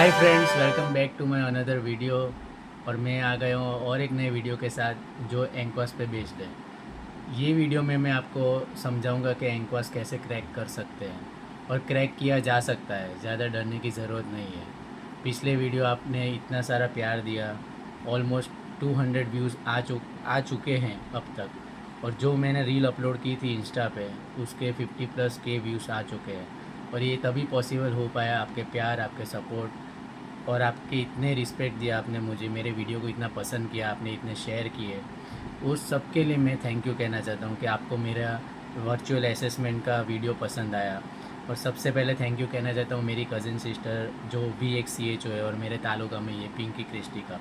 Hi friends, welcome back to my another video. और मैं आ गया हूँ और एक नए वीडियो के साथ जो एंक्वास पे बेस्ड है। ये वीडियो में मैं आपको समझाऊंगा कि एंक्वास कैसे क्रैक कर सकते हैं और क्रैक किया जा सकता है, ज़्यादा डरने की ज़रूरत नहीं है। पिछले वीडियो आपने इतना सारा प्यार दिया, ऑलमोस्ट 200 व्यूज़ आ चुके हैं अब तक। और जो मैंने रील अपलोड की थी इंस्टा पे, उसके 50+ के व्यूज़ आ चुके हैं। और ये तभी पॉसिबल हो पाया आपके प्यार, आपके सपोर्ट और आपके इतने रिस्पेक्ट दिया आपने मुझे, मेरे वीडियो को इतना पसंद किया आपने, इतने शेयर किए। उस सब के लिए मैं थैंक यू कहना चाहता हूँ कि आपको मेरा वर्चुअल असेसमेंट का वीडियो पसंद आया। और सबसे पहले थैंक यू कहना चाहता हूँ मेरी कज़न सिस्टर जो VXCHO है और मेरे तालुका में ये पिंकी क्रिस्टी का।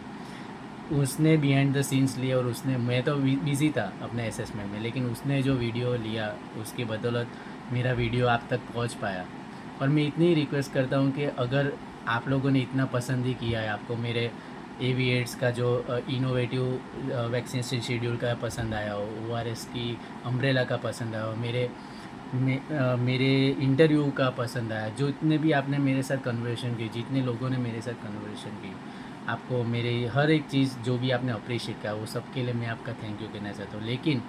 उसने बिहाइंड द सीन्स लिए और उसने, मैं तो बिज़ी था अपने असेसमेंट में, लेकिन उसने जो वीडियो लिया उसकी बदौलत मेरा वीडियो आप तक पहुंच पाया। और मैं इतनी रिक्वेस्ट करता हूं कि अगर आप लोगों ने इतना पसंद ही किया है, आपको मेरे एविएट्स का जो इनोवेटिव वैक्सीनेशन शेड्यूल का पसंद आया हो, ORS की अम्ब्रेला का पसंद आया हो, मेरे इंटरव्यू का पसंद आया, जो इतने भी आपने मेरे साथ कन्वर्सेशन की, जितने लोगों ने मेरे साथ कन्वर्सेशन की, आपको मेरे हर एक चीज़ जो भी आपने अप्रिशिएट किया, वो सब के लिए मैं आपका थैंक यू कहना चाहता हूँ। लेकिन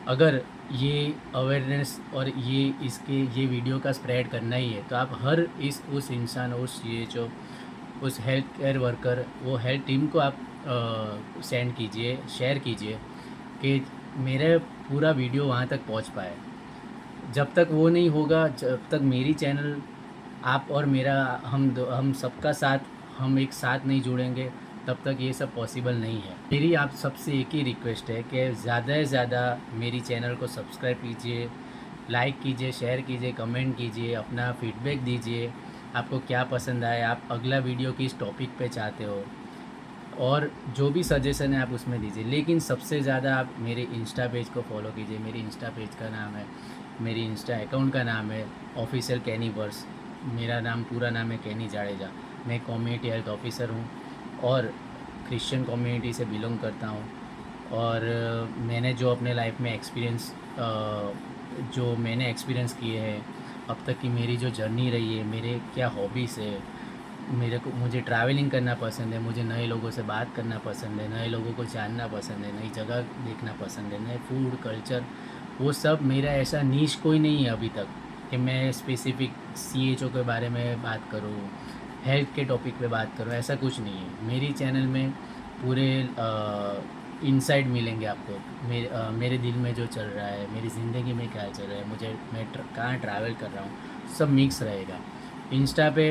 अगर ये अवेयरनेस और ये वीडियो का स्प्रेड करना ही है, तो आप हर उस इंसान, उस CHO, उस हेल्थ केयर वर्कर, वो हेल्थ टीम को आप सेंड कीजिए, शेयर कीजिए कि मेरा पूरा वीडियो वहाँ तक पहुँच पाए। जब तक वो नहीं होगा, जब तक मेरी चैनल, आप और मेरा, हम सबका साथ, हम एक साथ नहीं जुड़ेंगे, तब तक ये सब पॉसिबल नहीं है। मेरी आप सबसे एक ही रिक्वेस्ट है कि ज़्यादा से ज़्यादा मेरी चैनल को सब्सक्राइब कीजिए, लाइक कीजिए, शेयर कीजिए, कमेंट कीजिए, अपना फीडबैक दीजिए। आपको क्या पसंद आए, आप अगला वीडियो किस टॉपिक पे चाहते हो, और जो भी सजेशन है आप उसमें दीजिए। लेकिन सबसे ज़्यादा आप मेरे इंस्टा पेज को फॉलो कीजिए। मेरी इंस्टा पेज का नाम है, मेरी इंस्टा अकाउंट का नाम है ऑफिशियल कैनी वर्स। मेरा नाम, पूरा नाम है कैनी जाडेजा। मैं कम्युनिटी हेल्थ ऑफिसर हूँ और क्रिश्चियन कम्युनिटी से बिलोंग करता हूँ। और मैंने जो अपने लाइफ में जो मैंने एक्सपीरियंस किए हैं अब तक की, मेरी जो जर्नी रही है, मेरे क्या हॉबीज़ है, मुझे ट्रैवलिंग करना पसंद है, मुझे नए लोगों से बात करना पसंद है, नए लोगों को जानना पसंद है, नई जगह देखना पसंद है, नए फूड कल्चर, वो सब मेरा ऐसा नीश कोई नहीं है अभी तक कि मैं स्पेसिफिक CHO के बारे में बात करूँ, हेल्थ के टॉपिक पे बात करूँ, ऐसा कुछ नहीं है। मेरी चैनल में पूरे इनसाइड मिलेंगे आपको, मेरे दिल में जो चल रहा है, मेरी ज़िंदगी में क्या चल रहा है, मैं कहाँ ट्रैवल कर रहा हूँ, सब मिक्स रहेगा। इंस्टा पे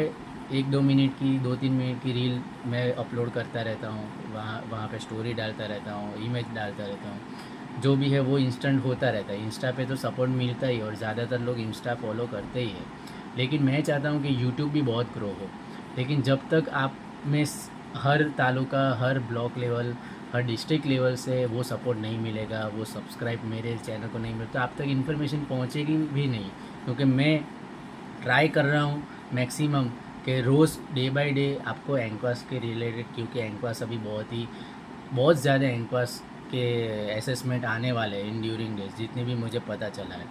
1-2 मिनट की, 2-3 मिनट की रील मैं अपलोड करता रहता हूँ, वहाँ वहाँ पे स्टोरी डालता रहता हूँ, इमेज डालता रहता हूँ, जो भी है वो इंस्टेंट होता रहता है। इंस्टा पे तो सपोर्ट मिलता ही, और ज़्यादातर लोग इंस्टा फॉलो करते ही है। लेकिन मैं चाहता हूँ कि यूट्यूब भी बहुत ग्रो हो। लेकिन जब तक आप में हर तालुका, हर ब्लॉक लेवल, हर डिस्ट्रिक्ट लेवल से वो सपोर्ट नहीं मिलेगा, वो सब्सक्राइब मेरे चैनल को नहीं मिलता, आप तक इन्फॉर्मेशन पहुँचेगी भी नहीं। क्योंकि मैं ट्राई कर रहा हूँ मैक्सिमम कि रोज़ डे बाय डे आपको एंक्वास के रिलेटेड, क्योंकि एंक्वास अभी बहुत ज़्यादा एंक्वास के असेसमेंट आने वाले हैं इन ड्यूरिंग डेज, जितने भी मुझे पता चला है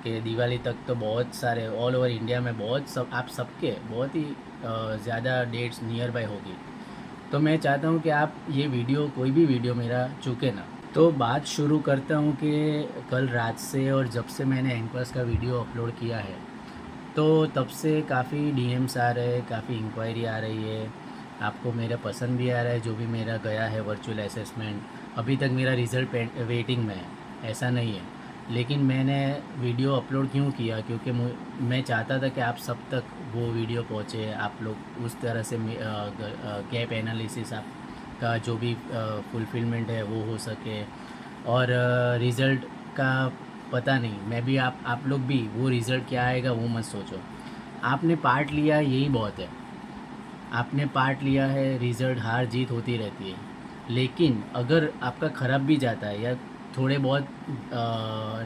कि दिवाली तक तो बहुत सारे ऑल ओवर इंडिया में बहुत सब, आप सबके बहुत ही ज़्यादा डेट्स नियर बाय होगी। तो मैं चाहता हूँ कि आप ये वीडियो, कोई भी वीडियो मेरा चूके ना। तो बात शुरू करता हूँ कि कल रात से और जब से मैंने एंक्वास का वीडियो अपलोड किया है, तो तब से काफ़ी DMs आ रहे हैं, काफ़ी इंक्वायरी आ रही है, आपको मेरा पसंद भी आ रहा है जो भी मेरा गया है वर्चुअल असेसमेंट। अभी तक मेरा रिज़ल्ट वेटिंग में है, ऐसा नहीं है। लेकिन मैंने वीडियो अपलोड क्यों किया, क्योंकि मैं चाहता था कि आप सब तक वो वीडियो पहुँचे, आप लोग उस तरह से गैप एनालिसिस आपका जो भी फुलफिलमेंट है वो हो सके। और रिज़ल्ट का पता नहीं, मैं भी, आप लोग भी, वो रिज़ल्ट क्या आएगा वो मत सोचो। आपने पार्ट लिया, यही बहुत है। आपने पार्ट लिया है, रिज़ल्ट हार जीत होती रहती है। लेकिन अगर आपका ख़राब भी जाता है या थोड़े बहुत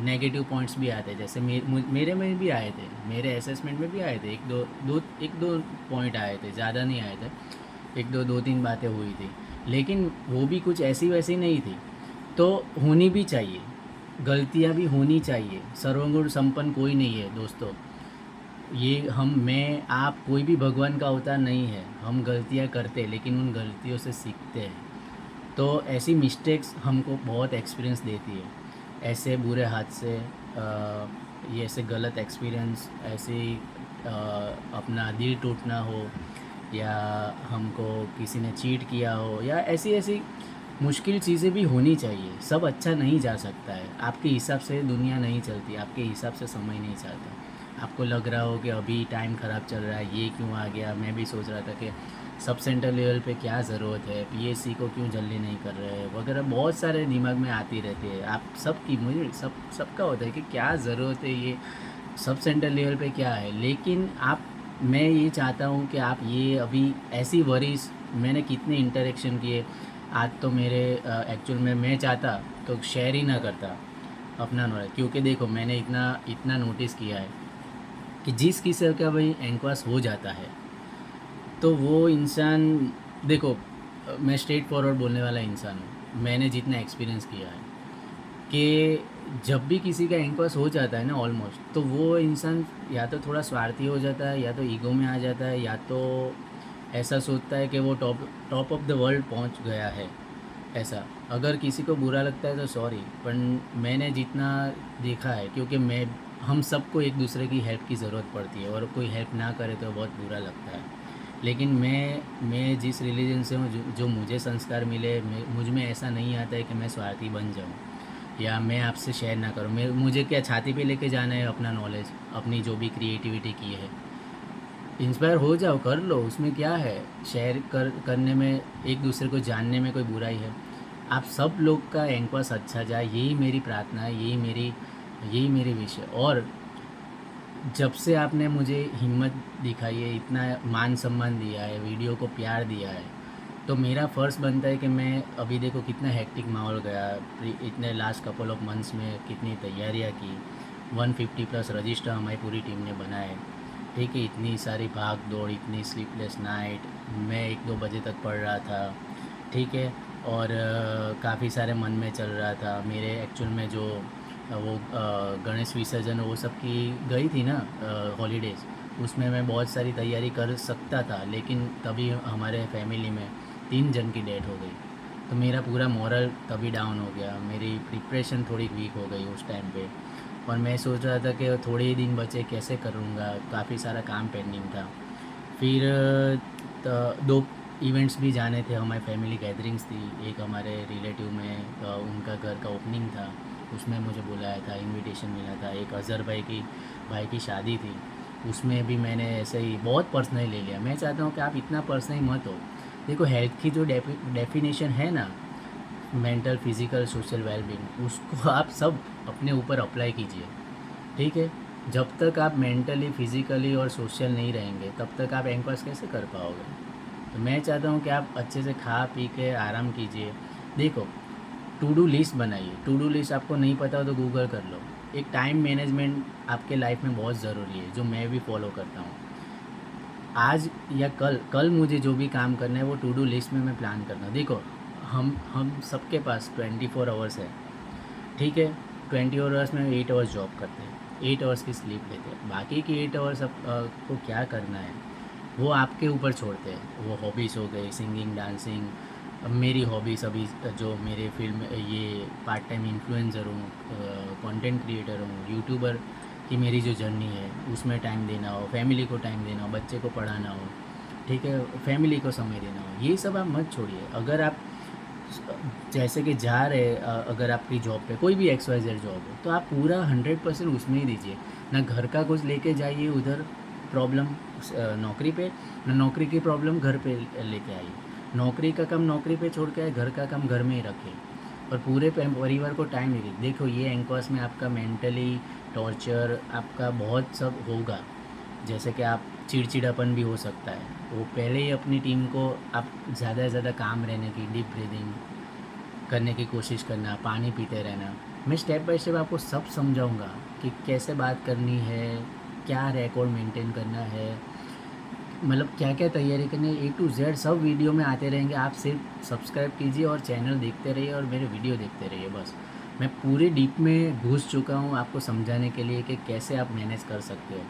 नेगेटिव पॉइंट्स भी आते हैं, जैसे मेरे में भी आए थे, मेरे असेसमेंट में भी आए थे, एक दो पॉइंट आए थे, ज़्यादा नहीं आए थे, 2-3 बातें हुई थी। लेकिन वो भी कुछ ऐसी वैसी नहीं थी। तो होनी भी चाहिए, गलतियाँ भी होनी चाहिए, सर्वगुण संपन्न कोई नहीं है दोस्तों। ये मैं आप कोई भी भगवान का अवतार नहीं है। हम गलतियाँ करते हैं लेकिन उन गलतियों से सीखते हैं। तो ऐसी मिस्टेक्स हमको बहुत एक्सपीरियंस देती है। ऐसे बुरे हादसे ये ऐसे गलत एक्सपीरियंस ऐसे अपना दिल टूटना हो या हमको किसी ने चीट किया हो या ऐसी ऐसी मुश्किल चीज़ें भी होनी चाहिए। सब अच्छा नहीं जा सकता है। आपके हिसाब से दुनिया नहीं चलती, आपके हिसाब से समय नहीं चलता। आपको लग रहा हो कि अभी टाइम ख़राब चल रहा है, ये क्यों आ गया। मैं भी सोच रहा था कि सब सेंटर लेवल पे क्या ज़रूरत है, पीएससी को क्यों जल्दी नहीं कर रहे हैं वगैरह, बहुत सारे दिमाग में आती रहती है। आप सबकी मुझे सबका होता है कि क्या ज़रूरत है, ये सब सेंटर लेवल पे क्या है। लेकिन मैं ये चाहता हूँ कि आप ये अभी ऐसी वरीज मैंने कितने इंटरेक्शन किए। आज तो मेरे एक्चुअल में मैं चाहता तो शेयर ही ना करता अपना नॉलेज, क्योंकि देखो मैंने इतना इतना नोटिस किया है कि जिस किसी का भाई एंक्वास हो जाता है तो वो इंसान, देखो मैं स्ट्रेट फॉरवर्ड बोलने वाला इंसान हूँ। मैंने जितना एक्सपीरियंस किया है कि जब भी किसी का एंक्वास हो जाता है ना ऑलमोस्ट, तो वो इंसान या तो थोड़ा स्वार्थी हो जाता है, या तो ईगो में आ जाता है, या तो ऐसा सोचता है कि वो top top of the world पहुंच गया है। ऐसा अगर किसी को बुरा लगता है तो सॉरी, पर मैंने जितना देखा है, क्योंकि हम सबको एक दूसरे की हेल्प की ज़रूरत पड़ती है और कोई हेल्प ना करे तो बहुत बुरा लगता है। लेकिन मैं जिस रिलीजन से हूँ, जो मुझे संस्कार मिले, मुझ में ऐसा नहीं आता है कि मैं स्वार्थी बन जाऊँ या मैं आपसे शेयर ना करूँ। मुझे क्या छाती पे लेके जाना है अपना नॉलेज, अपनी जो भी क्रिएटिविटी की है। इंस्पायर हो जाओ, कर लो, उसमें क्या है। शेयर करने में, एक दूसरे को जानने में कोई बुराई है। आप सब लोग का एंक्वास अच्छा जाए, यही मेरी प्रार्थना है, यही मेरी विश है। और जब से आपने मुझे हिम्मत दिखाई है, इतना मान सम्मान दिया है, वीडियो को प्यार दिया है, तो मेरा फ़र्ज़ बनता है कि मैं अभी देखो कितना हेक्टिक माहौल गया, इतने लास्ट कपल ऑफ मंथ्स में कितनी तैयारियां की, 150 प्लस रजिस्टर हमारी पूरी टीम ने बनाए। ठीक है, इतनी सारी भाग दौड़, इतनी स्लीपलेस नाइट, मैं 1-2 बजे तक पढ़ रहा था। ठीक है, और काफ़ी सारे मन में चल रहा था मेरे। एक्चुअल में जो वो गणेश विसर्जन वो सब की गई थी ना हॉलीडेज़, उसमें मैं बहुत सारी तैयारी कर सकता था, लेकिन तभी हमारे फैमिली में 3 जन की डेथ हो गई। तो मेरा पूरा मॉरल तभी डाउन हो गया, मेरी प्रिपरेशन थोड़ी वीक हो गई उस टाइम पे। और मैं सोच रहा था कि थोड़े ही दिन बचे, कैसे करूँगा, काफ़ी सारा काम पेंडिंग था। फिर 2 इवेंट्स भी जाने थे, हमारी फैमिली गैदरिंग्स थी। एक हमारे रिलेटिव में उनका घर का ओपनिंग था, उसमें मुझे बुलाया था, इनविटेशन मिला था। एक अज़हर भाई की शादी थी, उसमें भी मैंने ऐसे ही बहुत पर्सनली ले लिया। मैं चाहता हूँ कि आप इतना पर्सनली मत हो। देखो हेल्थ की जो डेफिनेशन है ना, मेंटल, फिज़िकल, सोशल वेलबींग, उसको आप सब अपने ऊपर अप्लाई कीजिए। ठीक है, जब तक आप मेंटली, फिज़िकली और सोशल नहीं रहेंगे तब तक आप एंकर्स कैसे कर पाओगे। तो मैं चाहता हूँ कि आप अच्छे से खा पी के आराम कीजिए। देखो, टू डू लिस्ट बनाइए। टू डू लिस्ट आपको नहीं पता हो तो गूगल कर लो। एक टाइम मैनेजमेंट आपके लाइफ में बहुत ज़रूरी है, जो मैं भी फॉलो करता हूँ। आज या कल मुझे जो भी काम करना है वो टू डू लिस्ट में मैं प्लान करता हूँ। देखो, हम सबके पास 24 आवर्स है। ठीक है, 24 आवर्स में 8 आवर्स जॉब करते हैं, 8 आवर्स की स्लीप लेते हैं। बाकी की 8 आवर्स को क्या करना है वो आपके ऊपर छोड़ते हैं। वो हॉबीज़ हो गई, सिंगिंग, डांसिंग। अब मेरी हॉबीज़ अभी जो मेरे फील्ड में, ये पार्ट टाइम इन्फ्लुएंसर हूँ, कंटेंट क्रिएटर हूँ, यूट्यूबर की मेरी जो जर्नी है उसमें टाइम देना हो, फैमिली को टाइम देना हो, बच्चे को पढ़ाना हो, ठीक है, फैमिली को समय देना हो, ये सब आप मत छोड़िए। अगर आप जैसे कि जा रहे अगर आपकी जॉब पे कोई भी XYZ जॉब है तो आप पूरा 100% उसमें ही दीजिए। ना घर का कुछ लेके जाइए उधर प्रॉब्लम नौकरी पे, ना नौकरी की प्रॉब्लम घर पे लेके आइए। नौकरी का काम नौकरी पे छोड़ के आए, घर का काम घर में ही रखें और पूरे परिवार को टाइम दीजिए। देखो ये एंकर्स में आपका मेंटली टॉर्चर आपका बहुत सब होगा, जैसे कि आप चिड़चिड़ापन भी हो सकता है। वो पहले ही अपनी टीम को आप ज़्यादा से ज़्यादा काम रहने की, डीप ब्रीदिंग करने की कोशिश करना, पानी पीते रहना। मैं स्टेप बाय स्टेप आपको सब समझाऊंगा कि कैसे बात करनी है, क्या रिकॉर्ड मेंटेन करना है, मतलब क्या क्या तैयारी करनी है, A to Z सब वीडियो में आते रहेंगे। आप सिर्फ सब्सक्राइब कीजिए और चैनल देखते रहिए और मेरे वीडियो देखते रहिए बस। मैं पूरे डीप में घुस चुका हूँ आपको समझाने के लिए कि कैसे आप मैनेज कर सकते हो।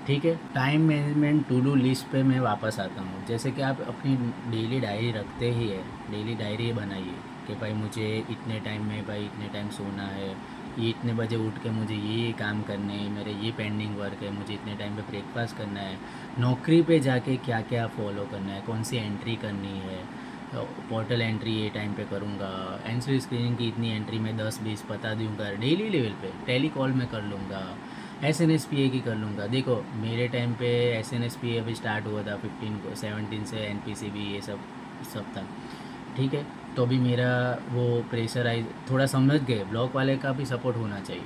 ठीक है। Time management to do list पे मैं वापस आता हूँ। जैसे कि आप अपनी डेली डायरी रखते ही है, डेली डायरी बनाइए कि भाई मुझे इतने टाइम में भाई इतने टाइम सोना है, ये इतने बजे उठ के मुझे ये काम करने हैं, मेरे ये पेंडिंग वर्क है, मुझे इतने टाइम पे ब्रेकफास्ट करना है, नौकरी पे जाके क्या क्या फॉलो करना है, कौन सी एंट्री करनी है, पोर्टल एंट्री ये टाइम पे करूँगा, एंट्री स्क्रीनिंग की इतनी एंट्री में 10-20 बता दूँगा डेली लेवल पे, टेली कॉल में कर लूँगा, SNSPA की कर लूँगा। देखो मेरे टाइम पे SNSPA अभी स्टार्ट हुआ था 15 को, 17 से NPCB ये सब सब था। ठीक है, तो अभी मेरा वो प्रेशराइज थोड़ा समझ गए, ब्लॉक वाले का भी सपोर्ट होना चाहिए,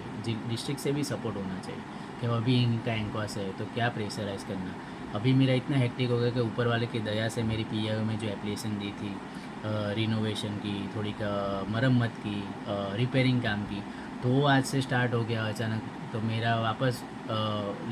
डिस्ट्रिक्ट से भी सपोर्ट होना चाहिए कि अभी इनका एंकॉस है तो क्या प्रेशराइज करना। अभी मेरा इतना हेक्टिक हो गया कि ऊपर वाले की दया से मेरी PIO में जो एप्लीकेशन दी थी रिनोवेशन की, थोड़ी का मरम्मत की, रिपेयरिंग काम की, तो वो आज से स्टार्ट हो गया अचानक। तो मेरा वापस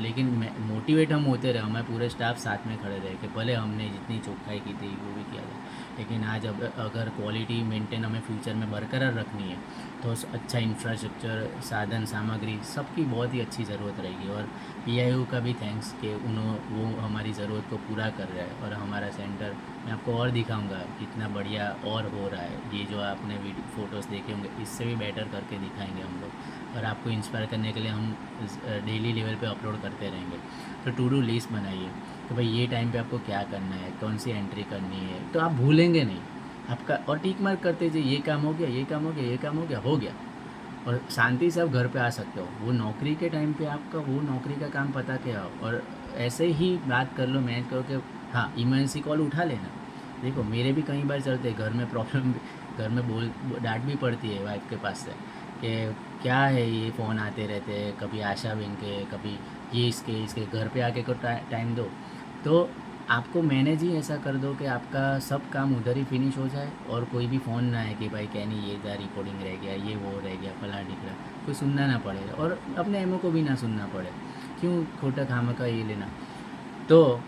लेकिन मोटिवेट हम होते रहे, हमें पूरे स्टाफ साथ में खड़े रहे कि भले हमने जितनी चौखाई की थी वो भी किया था, लेकिन आज अब अगर क्वालिटी मेंटेन हमें फ्यूचर में बरकरार रखनी है तो अच्छा इंफ्रास्ट्रक्चर, साधन सामग्री सबकी बहुत ही अच्छी ज़रूरत रहेगी। और PIO का भी थैंक्स कि वो हमारी ज़रूरत को पूरा कर रहा है। और हमारा सेंटर मैं आपको और दिखाऊंगा कितना बढ़िया और हो रहा है। ये जो आपने वीडियो फ़ोटोज़ देखे होंगे इससे भी बेटर करके दिखाएंगे हम लोग, और आपको इंस्पायर करने के लिए हम डेली लेवल पे अपलोड करते रहेंगे। तो टू डू लिस्ट बनाइए कि भाई ये टाइम पे आपको क्या करना है, कौन सी एंट्री करनी है, तो आप भूलेंगे नहीं आपका। और टिक मार्क करते जाइए, ये काम हो गया, ये काम हो गया, ये काम हो गया, और शांति से आप घर पे आ सकते हो। वो नौकरी के टाइम पे आपका वो नौकरी का काम पता के आओ, और ऐसे ही बात कर लो, मैनेज करो कि हाँ इमरजेंसी कॉल उठा लेना। देखो मेरे भी कई बार चलते घर में प्रॉब्लम, घर में बोल डांट भी पड़ती है वाइफ के पास से कि क्या है ये फ़ोन आते रहते हैं, कभी आशा बहन के, कभी ये इसके इसके घर पे आके को टाइम दो। तो आपको मैनेज ही ऐसा कर दो कि आपका सब काम उधर ही फिनिश हो जाए, और कोई भी फ़ोन ना आए कि भाई क्या नहीं ये था रिकॉर्डिंग रह गया, ये वो रह गया, फला ढिकला, कोई सुनना ना पड़े, और अपने एमओ को भी ना सुनना पड़े, क्यों खोटा खामा का ये लेना। तो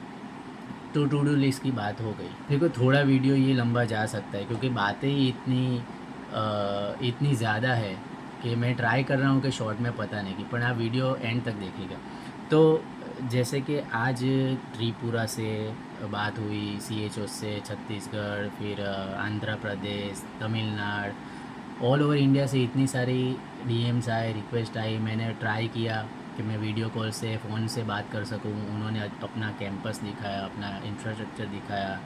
टू डू लिस्ट की बात हो गई। देखो थोड़ा वीडियो ये लंबा जा सकता है क्योंकि बातें ही इतनी ज़्यादा है कि मैं ट्राई कर रहा हूँ कि शॉर्ट में पता नहीं की, पर आप वीडियो एंड तक देखिएगा। तो जैसे कि आज त्रिपुरा से बात हुई, CHO से छत्तीसगढ़, फिर Andhra Pradesh, Tamil Nadu, all over India से इतनी सारी DMs आए, रिक्वेस्ट आई। मैंने ट्राई किया कि मैं वीडियो कॉल से, फ़ोन से बात कर सकूं। उन्होंने अपना कैंपस दिखाया, अपना इंफ्रास्ट्रक्चर दिखाया,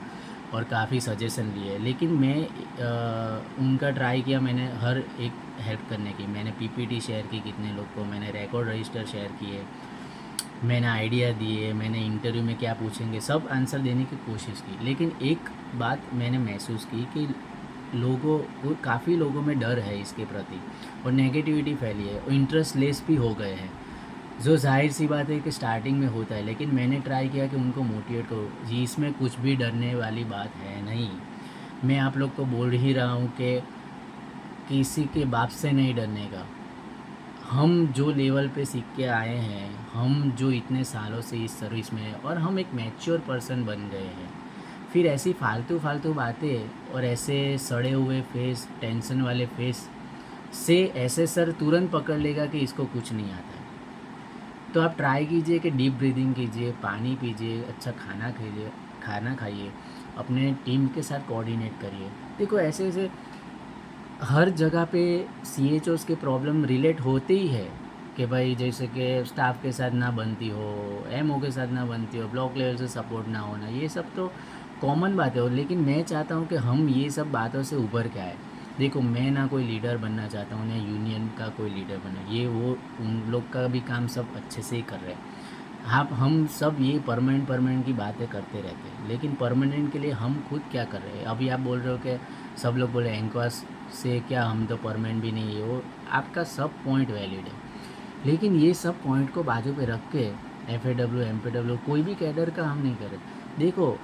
और काफ़ी सजेशन लिए। लेकिन मैं उनका ट्राई किया, मैंने हर एक हेल्प करने की। मैंने PPT शेयर की कितने लोग को, मैंने रिकॉर्ड रजिस्टर शेयर किए, मैंने आइडिया दिए, मैंने इंटरव्यू में क्या पूछेंगे सब आंसर देने की कोशिश की। लेकिन एक बात मैंने महसूस की कि काफ़ी लोगों में डर है इसके प्रति, और नेगेटिविटी फैली है, और इंटरेस्ट लेस भी हो गए हैं, जो जाहिर सी बात है कि स्टार्टिंग में होता है। लेकिन मैंने ट्राई किया कि उनको मोटिवेट करो, जी इसमें कुछ भी डरने वाली बात है नहीं। मैं आप लोग को बोल ही रहा हूँ कि किसी के बाप से नहीं डरने का। हम जो लेवल पे सीख के आए हैं, हम जो इतने सालों से इस सर्विस में हैं, और हम एक मैच्योर पर्सन बन गए हैं, फिर ऐसी फालतू फालतू बातें और ऐसे सड़े हुए फेस, टेंशन वाले फेस से ऐसे सर तुरंत पकड़ लेगा कि इसको कुछ नहीं आता है। तो आप ट्राई कीजिए कि डीप ब्रीदिंग कीजिए, पानी पीजिए, अच्छा खाना खाइए, अपने टीम के साथ कोऑर्डिनेट करिए। देखो ऐसे ऐसे हर जगह पे CHOs के प्रॉब्लम रिलेट होते ही है कि भाई जैसे कि स्टाफ के साथ ना बनती हो, MO के साथ ना बनती हो, ब्लॉक लेवल से सपोर्ट ना होना, ये सब तो कॉमन बात है। लेकिन मैं चाहता हूँ कि हम ये सब बातों से उभर के आए। देखो मैं ना कोई लीडर बनना चाहता हूँ, ना यूनियन का कोई लीडर बनना, ये वो उन लोग का भी काम सब अच्छे से ही कर रहे हैं। हम सब ये परमानेंट की बातें करते रहते हैं, लेकिन परमानेंट के लिए हम खुद क्या कर रहे हैं। अभी आप बोल रहे हो कि सब लोग बोले एंक्वास से क्या हम तो परमानेंट भी नहीं है, वो आपका सब पॉइंट वैलिड है। लेकिन ये सब पॉइंट को बाजू पे रख के FAW MPW कोई भी कैडर का हम नहीं कर रहे। देखो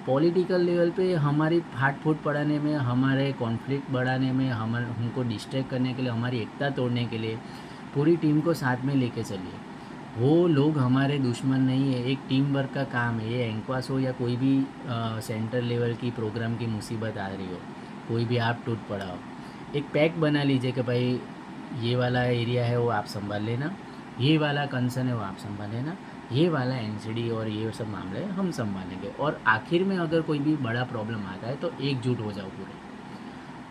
पॉलिटिकल लेवल पे हमारी फाट फूट पढ़ाने में, हमारे कॉन्फ्लिक्ट बढ़ाने में, हमको डिस्ट्रैक्ट करने के लिए, हमारी एकता तोड़ने के लिए पूरी टीम को साथ में लेके चलिए। वो लोग हमारे दुश्मन नहीं है, एक टीम वर्क का काम है। ये एंक्वास हो या कोई भी सेंटर लेवल की प्रोग्राम की मुसीबत आ रही हो, कोई भी आप टूट पड़ा हो, एक पैक बना लीजिए कि भाई ये वाला एरिया है वो आप संभाल लेना, ये वाला कंसर्न है वो आप संभाले ना, ये वाला एनसीडी और ये सब मामले हम संभालेंगे, और आखिर में अगर कोई भी बड़ा प्रॉब्लम आता है तो एकजुट हो जाओ पूरे।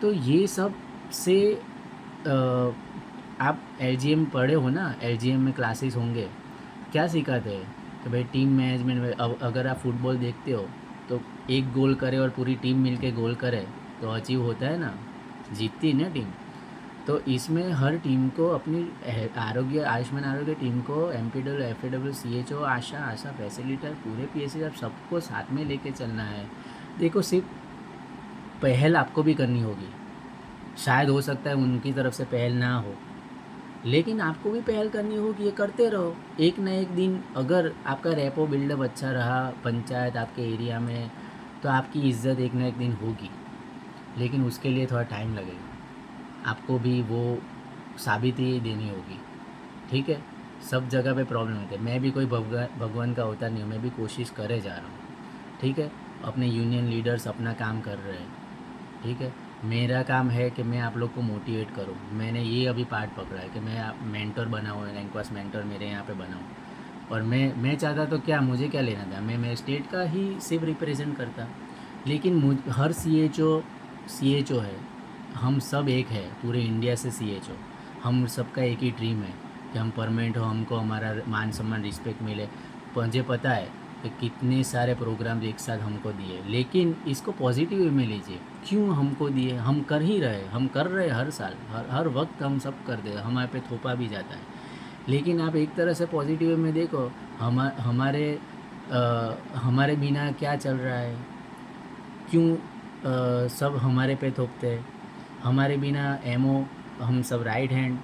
तो ये सब से आप एलजीएम पढ़े हो ना, एलजीएम में क्लासेस होंगे, क्या सिखाते हैं कि भाई टीम मैनेजमेंट में, अब अगर आप फुटबॉल देखते हो तो एक गोल करे और पूरी टीम मिलके गोल करे तो अचीव होता है ना, जीतती है ना टीम। तो इसमें हर टीम को अपनी आरोग्य, आयुष्मान आरोग्य टीम को एमपीडब्ल्यू, एफएडब्ल्यू, सीएचओ, आशा, फैसिलिटर, पूरे पीएससी आप सबको साथ में लेके चलना है। देखो सिर्फ पहल आपको भी करनी होगी, शायद हो सकता है उनकी तरफ से पहल ना हो, लेकिन आपको भी पहल करनी होगी, ये करते रहो। एक ना एक दिन अगर आपका रेपो बिल्डअप अच्छा रहा पंचायत आपके एरिया में, तो आपकी इज्जत एक ना एक दिन होगी, लेकिन उसके लिए थोड़ा टाइम लगेगा, आपको भी वो साबिती देनी होगी। ठीक है, सब जगह पे प्रॉब्लम होती है, मैं भी कोई भगवान का अवतार नहीं हूँ, मैं भी कोशिश करे जा रहा हूँ। ठीक है, अपने यूनियन लीडर्स अपना काम कर रहे हैं। ठीक है, मेरा काम है कि मैं आप लोग को मोटिवेट करूँ। मैंने ये अभी पार्ट पकड़ा है कि मैं मेंटर बनाऊँ, रैंकवास मेंटर मेरे यहाँ पे बनाऊँ। और मैं चाहता तो क्या, मुझे क्या लेना था, मैं मेरे स्टेट का ही सिर्फ रिप्रेजेंट करता, लेकिन हर सी एच ओ है, हम सब एक है पूरे इंडिया से सी एच ओ, हम सबका एक ही ड्रीम है कि हम परमानेंट हो, हमको हमारा मान सम्मान रिस्पेक्ट मिले। मुझे पता है कि कितने सारे प्रोग्राम एक साथ हमको दिए, लेकिन इसको पॉजिटिव वे में लीजिए, क्यों हमको दिए, हम कर ही रहे, हम कर रहे हर साल, हर वक्त हम सब कर दे, हमारे पे थोपा भी जाता है। लेकिन आप एक तरह से पॉजिटिव वे में देखो, हमारे बिना क्या चल रहा है, क्यों सब हमारे पे थोपते हैं, हमारे बिना एमओ, हम सब राइट हैंड,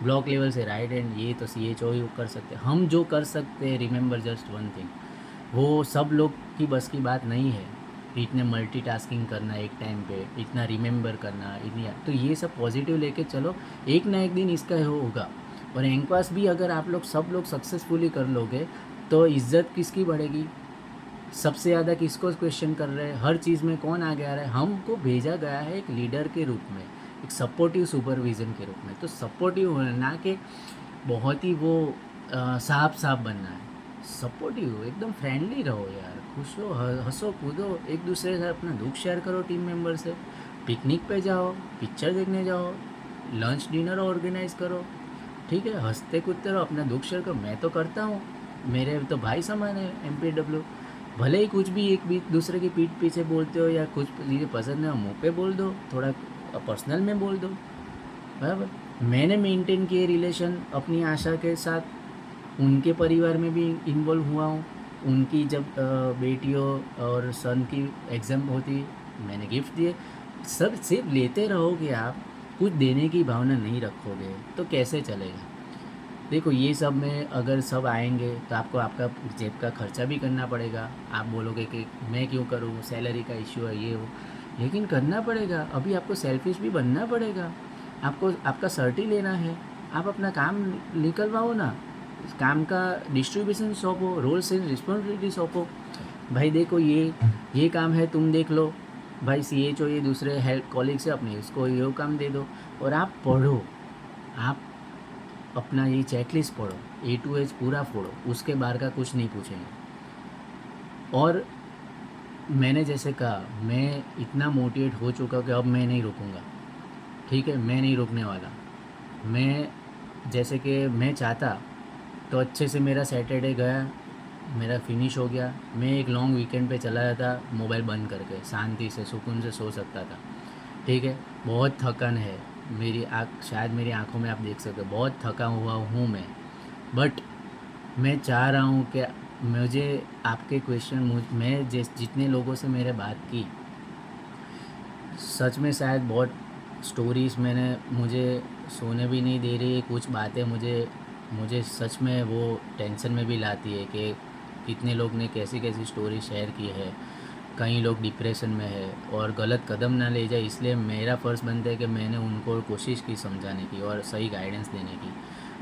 ब्लॉक लेवल से राइट हैंड, ये तो सीएचओ ही कर सकते हैं। हम जो कर सकते हैं, रिमेंबर जस्ट वन थिंग, वो सब लोग की बस की बात नहीं है। इतने मल्टीटास्किंग करना एक टाइम पे, इतना रिमेंबर करना, इतनी, तो ये सब पॉजिटिव लेके चलो, एक ना एक दिन इसका होगा। और एंक्वास भी अगर आप लोग सब लोग सक्सेसफुली कर लोगे तो इज्जत किसकी बढ़ेगी, सबसे ज़्यादा किसको क्वेश्चन कर रहे हैं, हर चीज़ में कौन आगे आ रहा है, हमको भेजा गया है एक लीडर के रूप में, एक सपोर्टिव सुपरविज़न के रूप में। तो सपोर्टिव होना, ना कि बहुत ही वो साफ साफ बनना है, सपोर्टिव एकदम फ्रेंडली रहो यार, खुश हो, हंसो कूदो, एक दूसरे से अपना दुख शेयर करो, टीम मेंबर से पिकनिक पे जाओ, पिक्चर देखने जाओ, लंच डिनर ऑर्गेनाइज करो। ठीक है, हंसते कूदते रहो, अपना दुख शेयर करो, मैं तो करता हूँ, मेरे तो भाई समान है एमपीडब्ल्यू। भले ही कुछ भी एक भी दूसरे की पीठ पीछे बोलते हो, या कुछ चीज़ें पसंद है मुँह पे बोल दो, थोड़ा पर्सनल में बोल दो, बराबर। मैंने मेंटेन किए रिलेशन अपनी आशा के साथ, उनके परिवार में भी इन्वॉल्व हुआ हूँ, उनकी जब बेटियों और सन की एग्ज़ाम होती, मैंने गिफ्ट दिए। सब सिर्फ लेते रहोगे आप, कुछ देने की भावना नहीं रखोगे तो कैसे चलेगा। देखो ये सब में अगर सब आएंगे तो आपको आपका जेब का खर्चा भी करना पड़ेगा। आप बोलोगे कि मैं क्यों करूँ, सैलरी का इश्यू है, ये वो, लेकिन करना पड़ेगा। अभी आपको सेल्फिश भी बनना पड़ेगा, आपको आपका सर्टी लेना है, आप अपना काम निकलवाओ ना, काम का डिस्ट्रीब्यूशन सौंपो, रोल्स एंड रिस्पॉन्सिबिलिटी सौंपो। भाई देखो ये काम है, तुम देख लो, भाई सीएचओ ये दूसरे हेल्प कॉलीग से अपने इसको ये काम दे दो, और आप पढ़ो, आप अपना ये चेकलिस्ट पढ़ो, ए टू एच पूरा फोड़ो, उसके बाहर का कुछ नहीं पूछेंगे। और मैंने जैसे कहा, मैं इतना मोटिवेट हो चुका कि अब मैं नहीं रुकूंगा। ठीक है, मैं नहीं रुकने वाला। मैं जैसे कि मैं चाहता तो अच्छे से मेरा सैटरडे गया, मेरा फिनिश हो गया, मैं एक लॉन्ग वीकेंड पे चला जाता, मोबाइल बंद करके शांति से सुकून से सो सकता था। ठीक है, बहुत थकान है मेरी आँख, शायद मेरी आँखों में आप देख सकते हो, बहुत थका हुआ हूँ मैं। बट मैं चाह रहा हूँ कि मुझे आपके क्वेश्चन, मैं जितने लोगों से मैंने बात की, सच में शायद बहुत स्टोरीज़ मैंने, मुझे सोने भी नहीं दे रही, कुछ बातें मुझे मुझे सच में वो टेंशन में भी लाती है कि कितने लोग ने कैसी कैसी स्टोरी शेयर की है। कई लोग डिप्रेशन में है और गलत कदम ना ले जाए, इसलिए मेरा फ़र्ज़ बनता है कि मैंने उनको कोशिश की समझाने की और सही गाइडेंस देने की।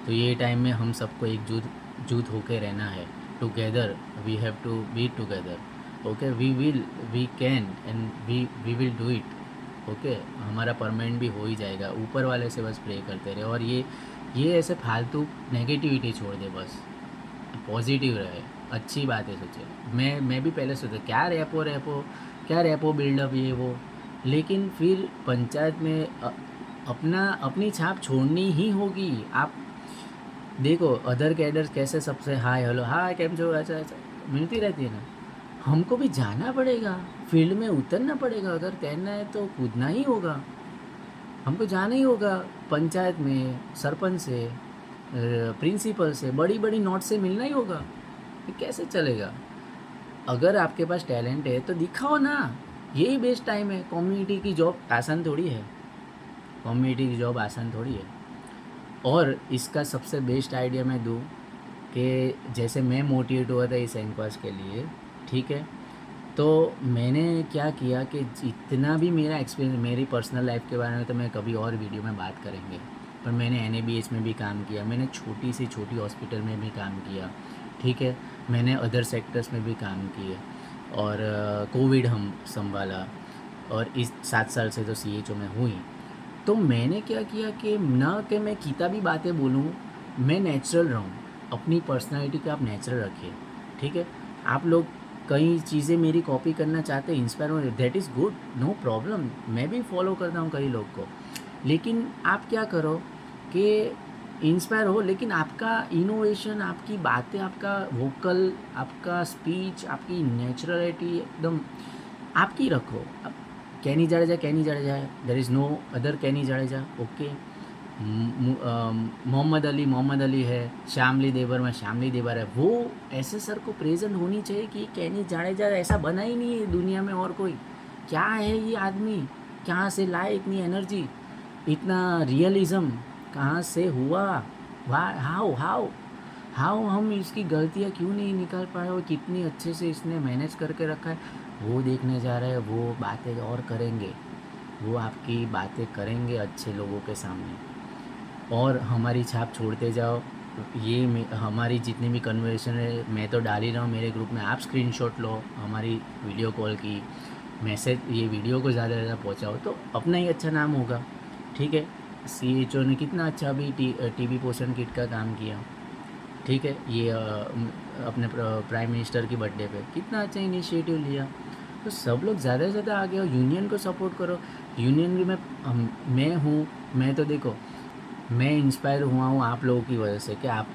तो ये टाइम में हम सबको एकजुट जुट होके रहना है, together we have to be together. Okay, we can and we will do it. Okay, हमारा परमानेंट भी हो ही जाएगा, ऊपर वाले से बस प्रे करते रहे। और ये ये ऐसे फालतू नेगेटिविटी छोड़ दे, बस पॉजिटिव रहे, अच्छी बातें सोचे। मैं भी पहले सोचा क्या रैपो रैपो, क्या रैपो बिल्डअप ये वो, लेकिन फिर पंचायत में अपना अपनी छाप छोड़नी ही होगी। आप देखो अदर कैडर्स कैसे सबसे हाय हेलो हाय कैम जो ऐसा ऐसा मिलती रहती है ना, हमको भी जाना पड़ेगा, फील्ड में उतरना पड़ेगा। अगर तैरना है तो कूदना ही होगा, हमको जाना ही होगा। पंचायत में सरपंच से, प्रिंसिपल से, बड़ी बड़ी नोट से मिलना ही होगा। ये कैसे चलेगा? अगर आपके पास टैलेंट है तो दिखाओ ना, यही बेस्ट टाइम है। कम्युनिटी की जॉब आसान थोड़ी है, कम्युनिटी की जॉब आसान थोड़ी है। और इसका सबसे बेस्ट आइडिया मैं दूँ कि जैसे मैं मोटिवेट हुआ था इस एनक्वास के लिए, ठीक है, तो मैंने क्या किया कि जितना भी मेरा एक्सपीरियंस, मेरी पर्सनल लाइफ के बारे में तो मैं कभी और वीडियो में बात करेंगे, पर मैंने NABH में भी काम किया, मैंने छोटी से छोटी हॉस्पिटल में भी काम किया, ठीक है, मैंने अदर सेक्टर्स में भी काम किए, और कोविड हम संभाला, और इस 7 साल से तो CHO में हुई। तो मैंने क्या किया कि ना कि मैं किताबी बातें बोलूँ, मैं नेचुरल रहूँ। अपनी पर्सनालिटी को आप नेचुरल रखिए, ठीक है। आप लोग कई चीज़ें मेरी कॉपी करना चाहते हैं, इंस्पायर हो, that is good, no problem, मैं भी फॉलो करता हूँ कई लोग को। लेकिन आप क्या करो कि इंस्पायर हो, लेकिन आपका इनोवेशन, आपकी बातें, आपका वोकल, आपका स्पीच, आपकी नेचुरलिटी एकदम आपकी रखो। अब कैनी जडेजा है, there is no other Kenny Jadeja, okay. Mohammed Ali है, श्यामली देवर में श्यामली देवर है, वो ऐसे सर को प्रेजेंट होनी चाहिए कि कैनी जाडेजा ऐसा बना ही नहीं है दुनिया में और कोई। क्या है ये आदमी, कहाँ से लाए इतनी एनर्जी, इतना रियलिज़म कहाँ से हुआ, वाह, हाउ हाउ हाउ हम इसकी गलतियाँ क्यों नहीं निकाल पाए, और कितनी अच्छे से इसने मैनेज करके रखा है, वो देखने जा रहे हैं। वो बातें और करेंगे, वो आपकी बातें करेंगे अच्छे लोगों के सामने, और हमारी छाप छोड़ते जाओ। ये हमारी जितनी भी कन्वर्सेशन है मैं तो डाल ही रहा हूँ मेरे ग्रुप में, आप स्क्रीनशॉट लो हमारी वीडियो कॉल की, मैसेज, ये वीडियो को ज़्यादा से ज़्यादा पहुँचाओ तो अपना ही अच्छा नाम होगा, ठीक है। CHO ने कितना अच्छा अभी TB पोषण किट का काम किया, ठीक है। ये अपने प्राइम मिनिस्टर की बर्थडे पे कितना अच्छा इनिशिएटिव लिया। तो सब लोग ज़्यादा से ज़्यादा आगे आओ, यूनियन को सपोर्ट करो। यूनियन भी मैं हूँ, मैं तो देखो मैं इंस्पायर हुआ हूँ आप लोगों की वजह से कि आप,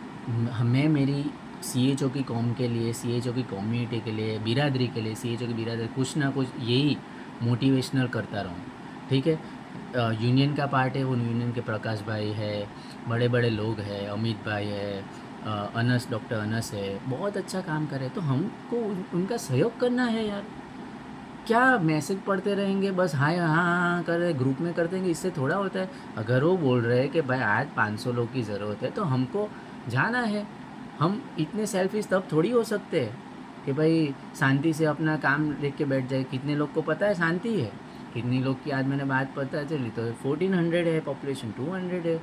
मैं मेरी CHO की कौम के लिए, CHO की कम्युनिटी के लिए, बिरादरी के लिए, CHO की बिरादरी कुछ ना कुछ यही मोटिवेशनल करता रहूँ, ठीक है। यूनियन का पार्ट है, वो यूनियन के प्रकाश भाई है, बड़े बड़े लोग हैं, अमित भाई है, अनस, डॉक्टर अनस है, बहुत अच्छा काम करे, तो हमको उनका सहयोग करना है यार। क्या मैसेज पढ़ते रहेंगे बस, हाँ हाँ हाँ कर रहे ग्रुप में कर देंगे, इससे थोड़ा होता है। अगर वो बोल रहे हैं कि भाई आज 500 लोग की ज़रूरत है तो हमको जाना है। हम इतने सेल्फिश तब थोड़ी हो सकते हैं कि भाई शांति से अपना काम लेके के बैठ जाए। कितने लोग को पता है शांति है, कितनी लोग की आज मैंने बात पता चली तो 1400 है पॉपुलेशन, 200 है,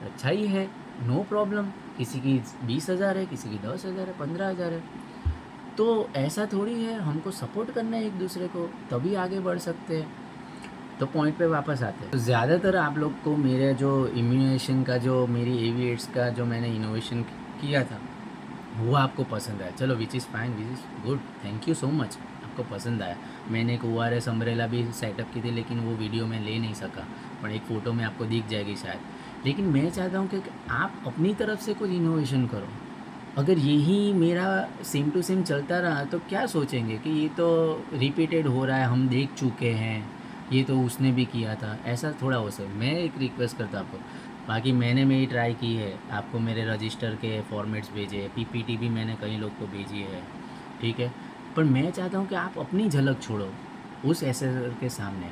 अच्छा ही है, नो प्रॉब्लम। किसी की 20,000 है, किसी की 10,000 है, 15,000 है। तो ऐसा थोड़ी है, हमको सपोर्ट करना है एक दूसरे को, तभी आगे बढ़ सकते हैं। तो पॉइंट पे वापस आते हैं, तो ज़्यादातर आप लोग को मेरे जो इम्यूनेशन का, जो मेरी एविएट्स का जो मैंने इनोवेशन किया था वो आपको पसंद आया, चलो which is fine, which is good, thank you so much, आपको पसंद आया। मैंने एक ORS अम्ब्रेला भी सेटअप की थी, लेकिन वो वीडियो में ले नहीं सका, पर एक फ़ोटो में आपको दिख जाएगी शायद। लेकिन मैं चाहता हूँ कि आप अपनी तरफ से कुछ इनोवेशन करो। अगर यही मेरा सेम टू सेम चलता रहा तो क्या सोचेंगे कि ये तो रिपीटेड हो रहा है, हम देख चुके हैं, ये तो उसने भी किया था, ऐसा थोड़ा हो सकता। मैं एक रिक्वेस्ट करता आपको, बाकी मैंने मेरी ट्राई की है, आपको मेरे रजिस्टर के फॉर्मेट्स भेजे, PPT भी मैंने कई लोग को भेजी है, ठीक है। पर मैं चाहता हूँ कि आप अपनी झलक छोड़ो उस एसेसर के सामने,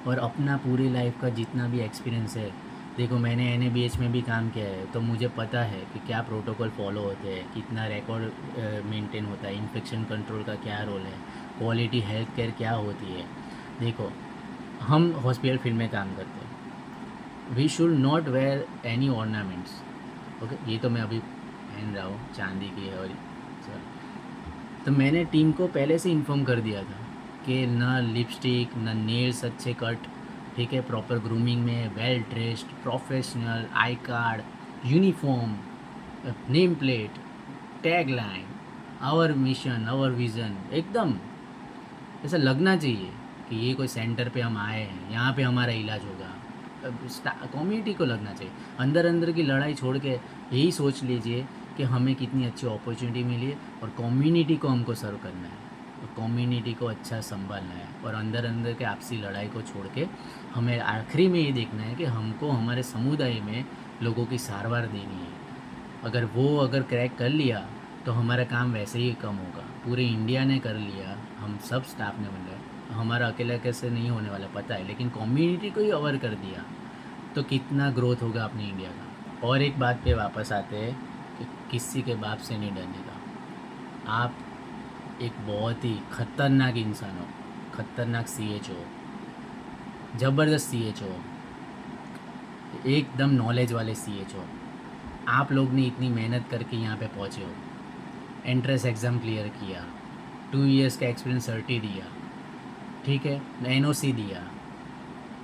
और अपना पूरी लाइफ का जितना भी एक्सपीरियंस है, देखो मैंने NABH में भी काम किया है तो मुझे पता है कि क्या प्रोटोकॉल फॉलो होते हैं, कितना रिकॉर्ड मेंटेन होता है, इन्फेक्शन कंट्रोल का क्या रोल है, क्वालिटी हेल्थ केयर क्या होती है। देखो हम हॉस्पिटल फील्ड में काम करते हैं, we should not wear any ornaments, okay. ये तो मैं अभी पहन रहा हूँ, चांदी की है, और सर तो मैंने टीम को पहले से इन्फॉर्म कर दिया था कि ना लिपस्टिक, ना नेल्स अच्छे कट, ठीक है, प्रॉपर ग्रूमिंग में, well dressed, professional, I card, uniform, name plate, tag line, our mission, our vision, एकदम ऐसा लगना चाहिए कि ये कोई सेंटर पे हम आए हैं, यहाँ पे हमारा इलाज होगा। कम्युनिटी को लगना चाहिए। अंदर अंदर की लड़ाई छोड़ के यही सोच लीजिए कि हमें कितनी अच्छी अपॉर्चुनिटी मिली है और कम्युनिटी को हमको सर्व करना है और कम्युनिटी को अच्छा संभालना है और अंदर अंदर के आपसी लड़ाई को छोड़ के हमें आखिरी में ये देखना है कि हमको हमारे समुदाय में लोगों की सारवार देनी है। अगर क्रैक कर लिया तो हमारा काम वैसे ही कम होगा। पूरे इंडिया ने कर लिया, हम सब स्टाफ ने मतलब हमारा अकेला कैसे नहीं होने वाला पता है, लेकिन कम्युनिटी को ही अवर कर दिया तो कितना ग्रोथ होगा अपने इंडिया का। और एक बात पे वापस आते हैं कि किसी के बाप से नहीं डरने का। आप एक बहुत ही खतरनाक इंसान हो, खतरनाक CH हो, ज़बरदस्त CH हो, एकदम नॉलेज वाले CH हो। आप लोग ने इतनी मेहनत करके यहाँ पे पहुँचे हो, एंट्रेंस एग्ज़ाम क्लियर किया, 2 इयर्स का एक्सपीरियंस सर्टी दिया, ठीक है, NOC दिया,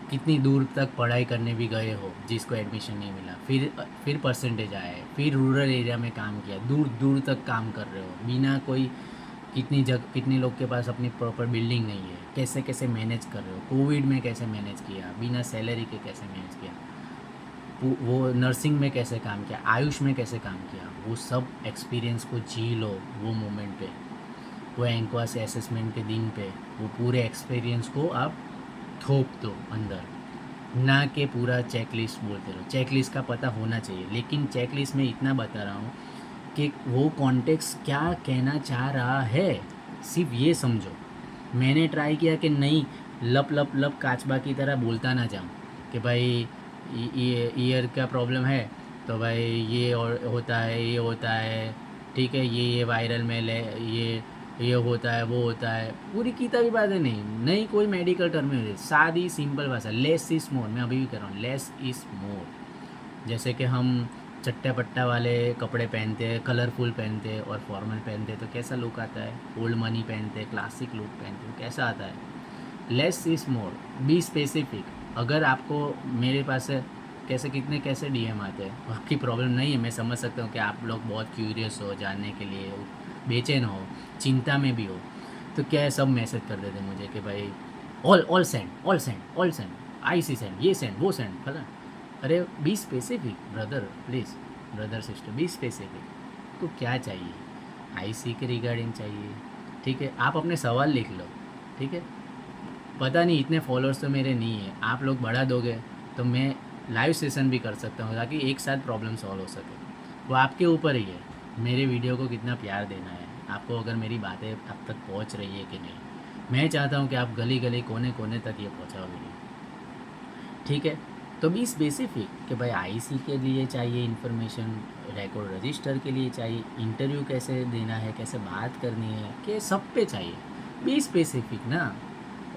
कितनी दूर तक पढ़ाई करने भी गए हो जिसको एडमिशन नहीं मिला, फिर परसेंटेज आए, फिर रूरल एरिया में काम किया, दूर दूर तक काम कर रहे हो बिना कोई कितने लोग के पास अपनी प्रॉपर बिल्डिंग नहीं है, कैसे कैसे मैनेज कर रहे हो, कोविड में कैसे मैनेज किया, बिना सैलरी के कैसे मैनेज किया, वो नर्सिंग में कैसे काम किया, आयुष में कैसे काम किया, वो सब एक्सपीरियंस को जी लो वो मोमेंट पे, वो एंक्वास असेसमेंट के दिन पे वो पूरे एक्सपीरियंस को आप थोप दो अंदर, ना कि पूरा चेकलिस्ट बोलते रहो। चेकलिस्ट का पता होना चाहिए, लेकिन चेकलिस्ट में इतना बता रहा हूँ कि वो कॉन्टेक्स्ट क्या कहना चाह रहा है, सिर्फ ये समझो। मैंने ट्राई किया कि नहीं लप लप लप काचबा की तरह बोलता ना जाऊँ कि भाई ये ईयर का प्रॉब्लम है तो भाई ये और होता है, ये होता है, ठीक है, ये वायरल मेल है, ये होता है, वो होता है, पूरी किताबी बातें नहीं कोई मेडिकल टर्म में, सादी सिंपल भाषा, लेस इज़ मोर। मैं अभी भी कर रहा हूँ, लेस इज़ मोर। जैसे कि हम चट्टा पट्टा वाले कपड़े पहनते हैं, कलरफुल पहनते हैं और फॉर्मल पहनते हैं तो कैसा लुक आता है, ओल्ड मनी पहनते हैं, क्लासिक लुक पहनते हैं, कैसा आता है। Less is more, be specific. अगर आपको मेरे पास कैसे DM आते हैं, आपकी प्रॉब्लम नहीं है, मैं समझ सकता हूँ कि आप लोग बहुत क्यूरियस हो जानने के लिए, बेचैन हो, चिंता में भी हो, तो क्या है सब मैसेज कर देते मुझे कि भाई ऑल सेंड, IC सेंड, ये सेंड, वो सेंड, फला। अरे be specific brother, please brother sister, be specific. तो क्या चाहिए, IC के रिगार्डिंग चाहिए, ठीक है, आप अपने सवाल लिख लो, ठीक है। पता नहीं इतने फॉलोअर्स तो मेरे नहीं है, आप लोग बढ़ा दोगे तो मैं लाइव सेशन भी कर सकता हूँ ताकि एक साथ प्रॉब्लम सॉल्व हो सके। वो आपके ऊपर ही है, मेरे वीडियो को कितना प्यार देना है आपको, अगर मेरी बातें अब तक पहुँच रही है कि नहीं। मैं चाहता हूँ कि आप गली गली कोने कोने तक ये पहुँचाओ वीडियो, ठीक है। तो बी स्पेसिफिक कि भाई IC के लिए चाहिए इन्फॉर्मेशन, रिकॉर्ड रजिस्टर के लिए चाहिए, इंटरव्यू कैसे देना है, कैसे बात करनी है, कि सब पे चाहिए। बी स्पेसिफिक ना,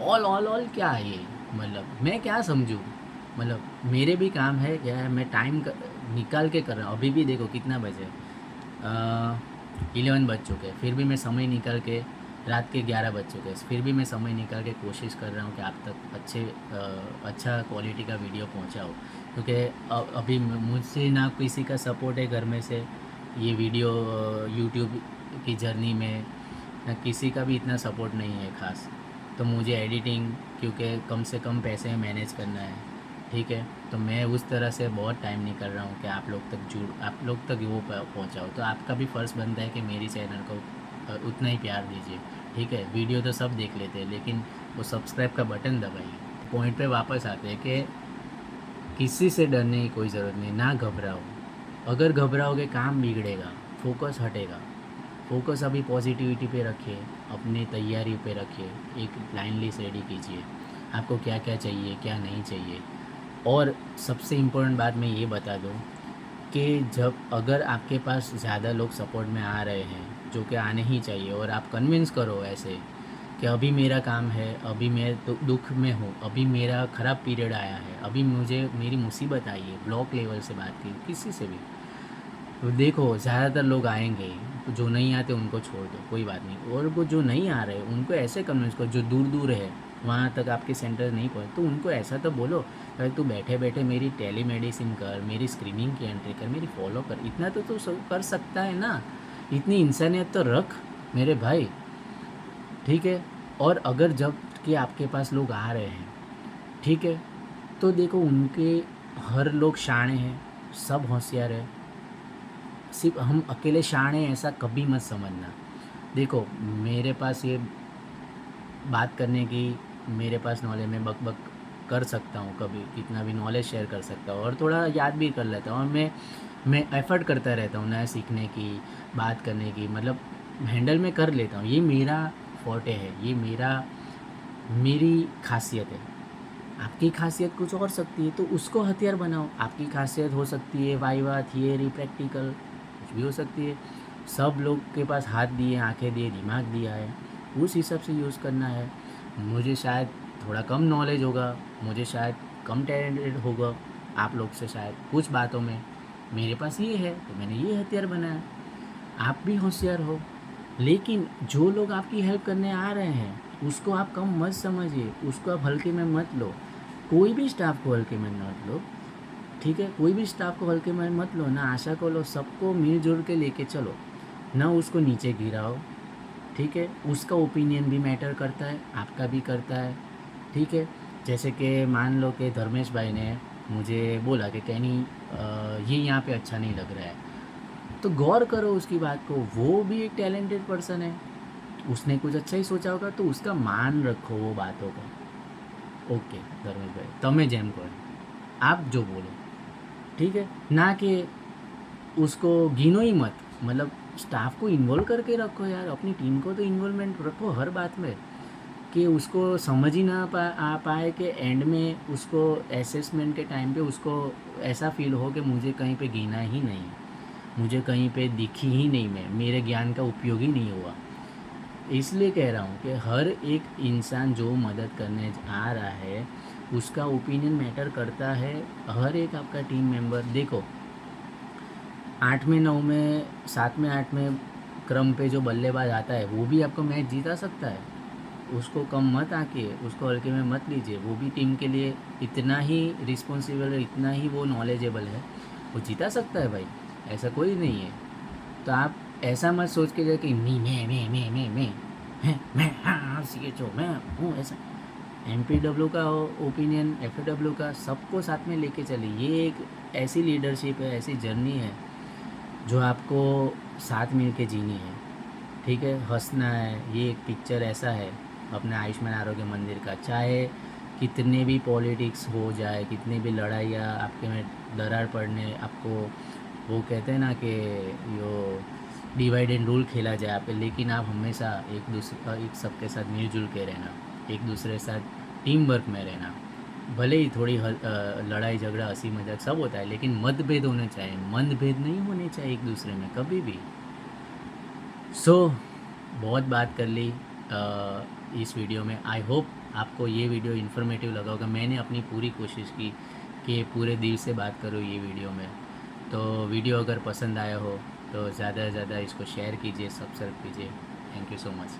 ऑल क्या है ये, मतलब मैं क्या समझूँ, मतलब मेरे भी काम है क्या है, मैं टाइम निकाल के कर रहा हूँ। अभी भी देखो कितना बजे 11 बज चुके हैं, फिर भी मैं समय निकाल के, रात के 11 बज चुके हैं, फिर भी मैं समय निकाल के कोशिश कर रहा हूँ कि आप तक अच्छा क्वालिटी का वीडियो पहुँचाऊँ, क्योंकि अभी मुझसे ना किसी का सपोर्ट है घर में से, ये वीडियो यूट्यूब की जर्नी में ना किसी का भी इतना सपोर्ट नहीं है ख़ास। तो मुझे एडिटिंग, क्योंकि कम से कम पैसे में मैनेज करना है, ठीक है, तो मैं उस तरह से बहुत टाइम निकल रहा हूँ कि आप लोग तक वो पहुँचाओ। तो आपका भी फ़र्ज़ बनता है कि मेरी चैनल को उतना ही प्यार दीजिए, ठीक है। वीडियो तो सब देख लेते हैं, लेकिन वो सब्सक्राइब का बटन दबाइए। पॉइंट पे वापस आते हैं कि किसी से डरने की कोई ज़रूरत नहीं, ना घबराओ। अगर घबराओगे काम बिगड़ेगा, फोकस हटेगा। फोकस अभी पॉजिटिविटी पे रखिए, अपनी तैयारी पे रखिए, एक लाइन लिस्ट रेडी कीजिए, आपको क्या क्या चाहिए क्या नहीं चाहिए। और सबसे इम्पोर्टेंट बात मैं ये बता दूँ कि अगर आपके पास ज़्यादा लोग सपोर्ट में आ रहे हैं, जो कि आने ही चाहिए, और आप कन्विंस करो ऐसे कि अभी मेरा काम है, अभी मैं तो दुख में हूँ, अभी मेरा ख़राब पीरियड आया है, अभी मुझे मेरी मुसीबत आई है, ब्लॉक लेवल से बात की किसी से भी, तो देखो ज़्यादातर लोग आएंगे, तो जो नहीं आते उनको छोड़ दो, कोई बात नहीं। और वो जो नहीं आ रहे उनको ऐसे कन्विंस करो, जो दूर दूर है वहाँ तक आपके सेंटर नहीं पहुँचे, तो उनको ऐसा तो बोलो, अरे तू बैठे बैठे मेरी टेली मेडिसिन कर, मेरी स्क्रीनिंग की एंट्री कर, मेरी फॉलो कर, इतना तो तू सब कर सकता है ना, इतनी इंसानियत तो रख मेरे भाई, ठीक है। और अगर जब कि आपके पास लोग आ रहे हैं, ठीक है, तो देखो उनके हर लोग शाणे हैं, सब होशियार है, सिर्फ हम अकेले शाणे हैं ऐसा कभी मत समझना। देखो मेरे पास ये बात करने की, मेरे पास नॉलेज, मैं बक बक कर सकता हूँ, कभी कितना भी नॉलेज शेयर कर सकता हूँ और थोड़ा याद भी कर लेता हूँ, और मैं एफ़र्ट करता रहता हूँ नया सीखने की, बात करने की, मतलब हैंडल में कर लेता हूँ। ये मेरा फोर्टे है, ये मेरी खासियत है। आपकी खासियत कुछ और सकती है, तो उसको हथियार बनाओ। आपकी खासियत हो सकती है वाइवा, थियरी, प्रैक्टिकल, कुछ भी हो सकती है। सब लोग के पास हाथ दिए, आंखें दिए, दिमाग दिया है, उस हिसाब से यूज़ करना है। मुझे शायद थोड़ा कम नॉलेज होगा, मुझे शायद कम टैलेंटेड होगा आप लोग से, शायद कुछ बातों में मेरे पास ये है तो मैंने ये हथियार बनाया। आप भी होशियार हो, लेकिन जो लोग आपकी हेल्प करने आ रहे हैं उसको आप कम मत समझिए, उसको आप हल्के में मत लो। कोई भी स्टाफ को हल्के में मत लो, ठीक है, कोई भी स्टाफ को हल्के में मत लो, ना आशा को लो, सबको मिलजुल के लेके चलो, ना उसको नीचे गिराओ, ठीक है। उसका ओपिनियन भी मैटर करता है, आपका भी करता है, ठीक है। जैसे कि मान लो कि धर्मेश भाई ने मुझे बोला कि कैनी ये यहाँ पे अच्छा नहीं लग रहा है, तो गौर करो उसकी बात को, वो भी एक टैलेंटेड पर्सन है, उसने कुछ अच्छा ही सोचा होगा, तो उसका मान रखो वो बातों का। ओके धर्मेश भाई, તમે જેમ કહો आप जो बोलो, ठीक है, ना कि उसको गिनो ही मत, मतलब स्टाफ को इन्वॉल्व करके रखो यार, अपनी टीम को तो इन्वॉल्वमेंट रखो हर बात में, कि उसको समझ ही ना आ पाए कि एंड में उसको असेसमेंट के टाइम पे उसको ऐसा फील हो कि मुझे कहीं पे गिना ही नहीं, मुझे कहीं पे दिखी ही नहीं, मैं मेरे ज्ञान का उपयोग ही नहीं हुआ। इसलिए कह रहा हूँ कि हर एक इंसान जो मदद करने आ रहा है उसका ओपिनियन मैटर करता है। हर एक आपका टीम मेंबर, देखो 8 में 9 में 7 में 8 में क्रम पे जो बल्लेबाज आता है वो भी आपको मैच जीता सकता है, उसको कम मत आंकिए, उसको हल्के में मत लीजिए, वो भी टीम के लिए इतना ही रिस्पॉन्सिबल है, इतना ही वो नॉलेजेबल है, वो जीता सकता है भाई, ऐसा कोई नहीं है। तो आप ऐसा मत सोच के जाए कि मी मैं हैं, मैं हाँ सी एच ओ मैं हूँ ऐसा। एम पी डब्ल्यू का ओपिनियन, एफ डब्ल्यू का, सबको साथ में लेके चलिए। ये एक ऐसी लीडरशिप है, ऐसी जर्नी है जो आपको साथ मिल के जीनी है, ठीक है, हंसना है। ये एक पिक्चर ऐसा है अपने आयुष्मान आरोग्य मंदिर का, चाहे कितने भी पॉलिटिक्स हो जाए, कितनी भी लड़ाइयाँ आपके में दरार पड़ने, आपको वो कहते हैं ना कि यो डिवाइड एंड रूल खेला जाए आप पे, लेकिन आप हमेशा एक सबके साथ मिलजुल के रहना, एक दूसरे के साथ टीम वर्क में रहना। भले ही थोड़ी लड़ाई झगड़ा हंसी मजाक सब होता है, लेकिन मतभेद होने चाहिए, मतभेद नहीं होने चाहिए एक दूसरे में कभी भी। बहुत बात कर ली इस वीडियो में। आई होप आपको ये वीडियो इन्फॉर्मेटिव लगा होगा। मैंने अपनी पूरी कोशिश की कि पूरे दिल से बात करूँ ये वीडियो में। तो वीडियो अगर पसंद आया हो तो ज़्यादा से ज़्यादा इसको शेयर कीजिए, सब्सक्राइब कीजिए। Thank you so much.